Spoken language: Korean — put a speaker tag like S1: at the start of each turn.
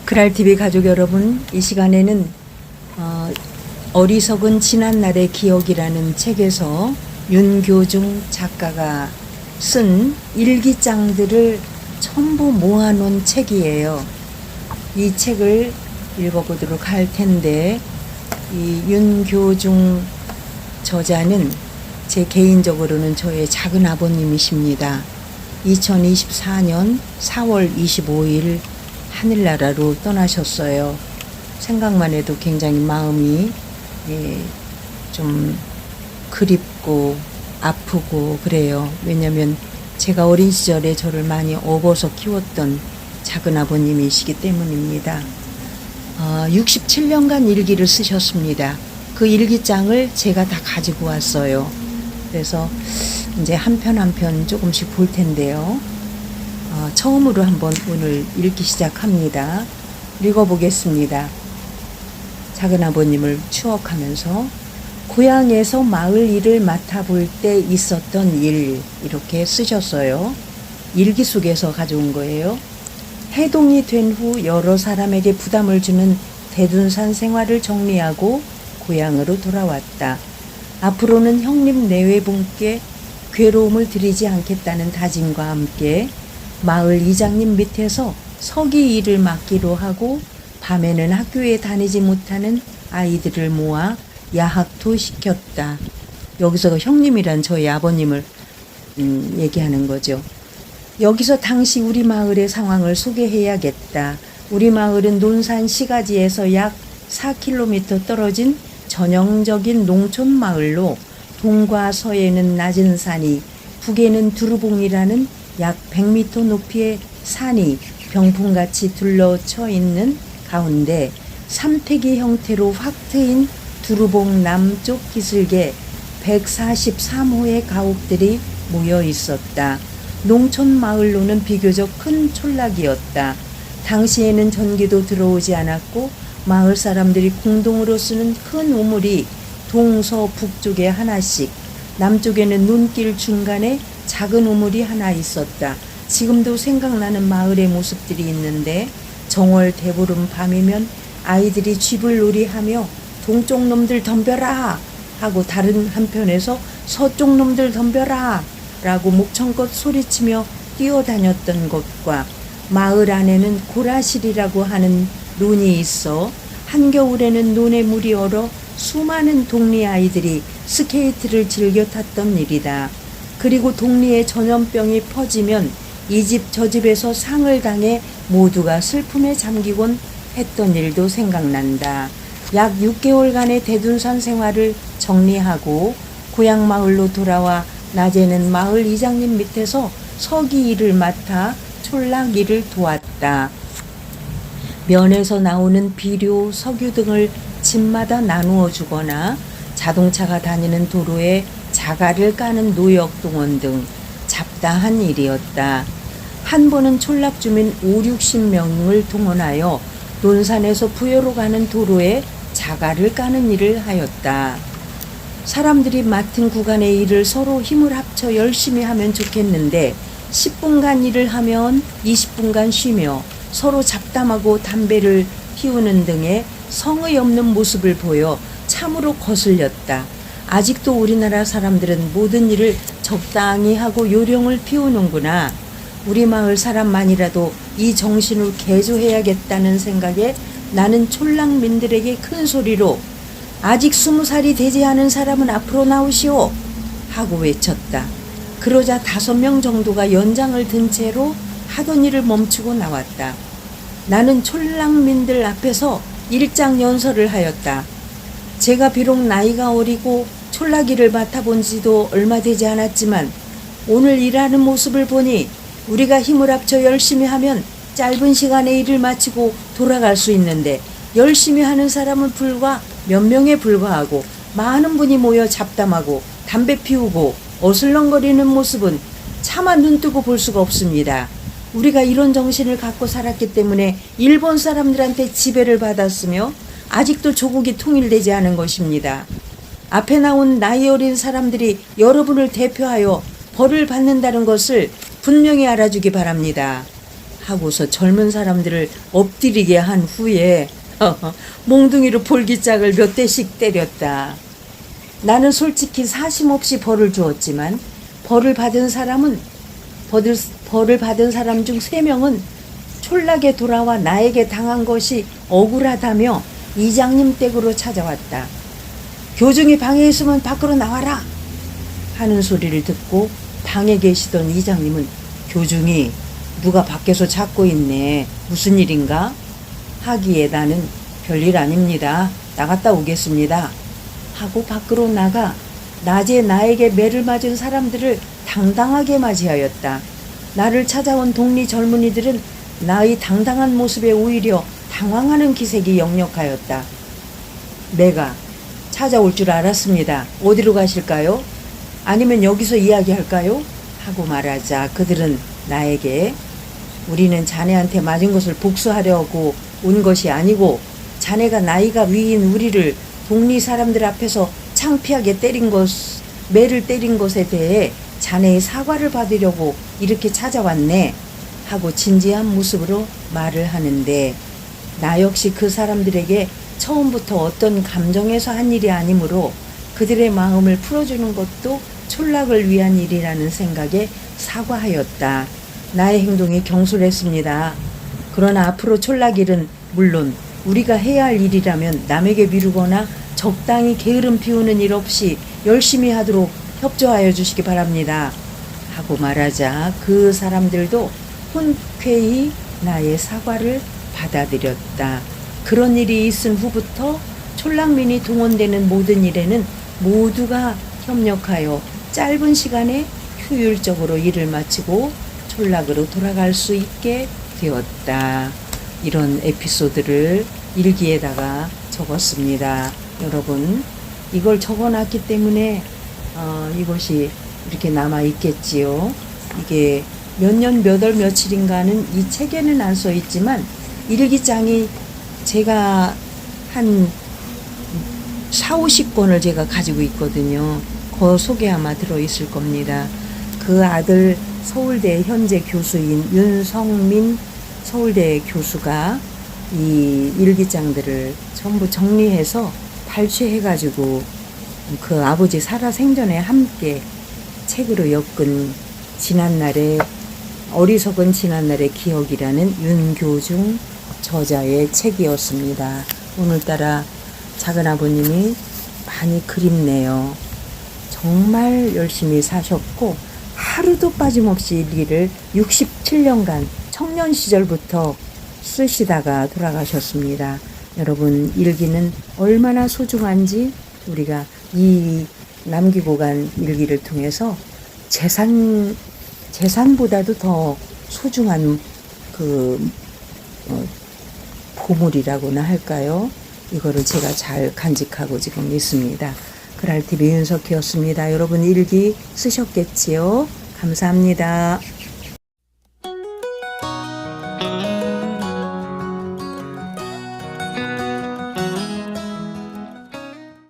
S1: 그랄TV 가족 여러분, 이 시간에는 어리석은 지난날의 기억이라는 책에서 윤교중 작가가 쓴 일기장들을 전부 모아놓은 책이에요. 이 책을 읽어보도록 할 텐데, 이 윤교중 저자는 제 개인적으로는 저의 작은 아버님이십니다. 2024년 4월 25일 하늘나라로 떠나셨어요. 생각만 해도 굉장히 마음이 좀 그립고 아프고 그래요. 왜냐면 제가 어린 시절에 저를 많이 업어서 키웠던 작은 아버님이시기 때문입니다. 67년간 일기를 쓰셨습니다. 그 일기장을 제가 다 가지고 왔어요. 그래서 이제 한 편 한 편 조금씩 볼 텐데요. 처음으로 한번 오늘 읽기 시작합니다. 읽어보겠습니다. 작은 아버님을 추억하면서 고향에서 마을 일을 맡아볼 때 있었던 일, 이렇게 쓰셨어요. 일기 속에서 가져온 거예요. 해동이 된 후 여러 사람에게 부담을 주는 대둔산 생활을 정리하고 고향으로 돌아왔다. 앞으로는 형님 내외분께 괴로움을 드리지 않겠다는 다짐과 함께 마을 이장님 밑에서 서기 일을 맡기로 하고 밤에는 학교에 다니지 못하는 아이들을 모아 야학도 시켰다. 여기서 형님이란 저희 아버님을 얘기하는 거죠. 여기서 당시 우리 마을의 상황을 소개해야겠다. 우리 마을은 논산 시가지에서 약 4km 떨어진 전형적인 농촌 마을로 동과 서에는 낮은 산이, 북에는 두루봉이라는 약 100m 높이의 산이 병풍같이 둘러쳐 있는 가운데 삼태기 형태로 확 트인 두루봉 남쪽 기슭에 143호의 가옥들이 모여 있었다. 농촌 마을로는 비교적 큰 촌락이었다. 당시에는 전기도 들어오지 않았고 마을 사람들이 공동으로 쓰는 큰 우물이 동서 북쪽에 하나씩, 남쪽에는 눈길 중간에 작은 우물이 하나 있었다. 지금도 생각나는 마을의 모습들이 있는데, 정월 대보름 밤이면 아이들이 쥐불놀이하며 동쪽 놈들 덤벼라 하고 다른 한편에서 서쪽 놈들 덤벼라 라고 목청껏 소리치며 뛰어다녔던 곳과 마을 안에는 고라실이라고 하는 논이 있어 한겨울에는 논에 물이 얼어 수많은 동리 아이들이 스케이트를 즐겨 탔던 일이다. 그리고 동리에 전염병이 퍼지면 이 집 저 집에서 상을 당해 모두가 슬픔에 잠기곤 했던 일도 생각난다. 약 6개월간의 대둔산 생활을 정리하고 고향 마을로 돌아와 낮에는 마을 이장님 밑에서 서기 일을 맡아 촌락 일을 도왔다. 면에서 나오는 비료, 석유 등을 집마다 나누어 주거나 자동차가 다니는 도로에 자갈을 까는 노역동원 등 잡다한 일이었다. 한 번은 촌락 주민 50-60명을 동원하여 논산에서 부여로 가는 도로에 자갈을 까는 일을 하였다. 사람들이 맡은 구간의 일을 서로 힘을 합쳐 열심히 하면 좋겠는데 10분간 일을 하면 20분간 쉬며 서로 잡담하고 담배를 피우는 등의 성의 없는 모습을 보여 참으로 거슬렸다. 아직도 우리나라 사람들은 모든 일을 적당히 하고 요령을 피우는구나. 우리 마을 사람만이라도 이 정신을 개조해야겠다는 생각에 나는 촌락민들에게 큰 소리로 아직 20살이 되지 않은 사람은 앞으로 나오시오 하고 외쳤다. 그러자 5명 정도가 연장을 든 채로 하던 일을 멈추고 나왔다. 나는 촌락민들 앞에서 일장연설을 하였다. 제가 비록 나이가 어리고 촌락일을 맡아본 지도 얼마 되지 않았지만 오늘 일하는 모습을 보니 우리가 힘을 합쳐 열심히 하면 짧은 시간에 일을 마치고 돌아갈 수 있는데 열심히 하는 사람은 불과 몇 명에 불과하고 많은 분이 모여 잡담하고 담배 피우고 어슬렁거리는 모습은 차마 눈뜨고 볼 수가 없습니다. 우리가 이런 정신을 갖고 살았기 때문에 일본 사람들한테 지배를 받았으며 아직도 조국이 통일되지 않은 것입니다. 앞에 나온 나이 어린 사람들이 여러분을 대표하여 벌을 받는다는 것을 분명히 알아주기 바랍니다. 하고서 젊은 사람들을 엎드리게 한 후에 몽둥이로 볼기짝을 몇 대씩 때렸다. 나는 솔직히 사심 없이 벌을 주었지만 벌을 받은 사람 중 3명은 촌락에 돌아와 나에게 당한 것이 억울하다며 이장님 댁으로 찾아왔다. 교중이 방에 있으면 밖으로 나와라 하는 소리를 듣고 방에 계시던 이장님은 교중이 누가 밖에서 찾고 있네. 무슨 일인가? 하기에 나는 별일 아닙니다. 나갔다 오겠습니다. 하고 밖으로 나가 낮에 나에게 매를 맞은 사람들을 당당하게 맞이하였다. 나를 찾아온 동리 젊은이들은 나의 당당한 모습에 오히려 당황하는 기색이 역력하였다. 내가 찾아올 줄 알았습니다. 어디로 가실까요? 아니면 여기서 이야기할까요? 하고 말하자 그들은 나에게 우리는 자네한테 맞은 것을 복수하려고 온 것이 아니고 자네가 나이가 위인 우리를 동리 사람들 앞에서 창피하게 매를 때린 것에 대해 자네의 사과를 받으려고 이렇게 찾아왔네 하고 진지한 모습으로 말을 하는데 나 역시 그 사람들에게 처음부터 어떤 감정에서 한 일이 아니므로 그들의 마음을 풀어주는 것도 촌락을 위한 일이라는 생각에 사과하였다. 나의 행동이 경솔했습니다. 그러나 앞으로 촌락일은 물론 우리가 해야 할 일이라면 남에게 미루거나 적당히 게으름 피우는 일 없이 열심히 하도록 협조하여 주시기 바랍니다. 하고 말하자 그 사람들도 흔쾌히 나의 사과를 받아들였다. 그런 일이 있은 후부터 촌락민이 동원되는 모든 일에는 모두가 협력하여 짧은 시간에 효율적으로 일을 마치고 촌락으로 돌아갈 수 있게 되었다. 이런 에피소드를 일기에다가 적었습니다. 여러분, 이걸 적어놨기 때문에 이것이 이렇게 남아있겠지요. 이게 몇 년 몇 월 며칠인가는 이 책에는 안 써있지만 일기장이 제가 한 40~50권을 제가 가지고 있거든요. 그 속에 아마 들어있을 겁니다. 그 아들 서울대 현재 교수인 윤성민 서울대 교수가 이 일기장들을 전부 정리해서 발췌해가지고 그 아버지 살아생전에 함께 책으로 엮은 어리석은 지난날의 기억이라는 윤교중 저자의 책이었습니다. 오늘따라 작은아버님이 많이 그립네요. 정말 열심히 사셨고 하루도 빠짐없이 일기를 67년간 청년 시절부터 쓰시다가 돌아가셨습니다. 여러분, 일기는 얼마나 소중한지 우리가 이 남기고 간 일기를 통해서 재산보다도 더 소중한 보물이라고나 할까요? 이거를 제가 잘 간직하고 지금 있습니다. 그랄TV 윤석희였습니다. 여러분 일기 쓰셨겠지요? 감사합니다.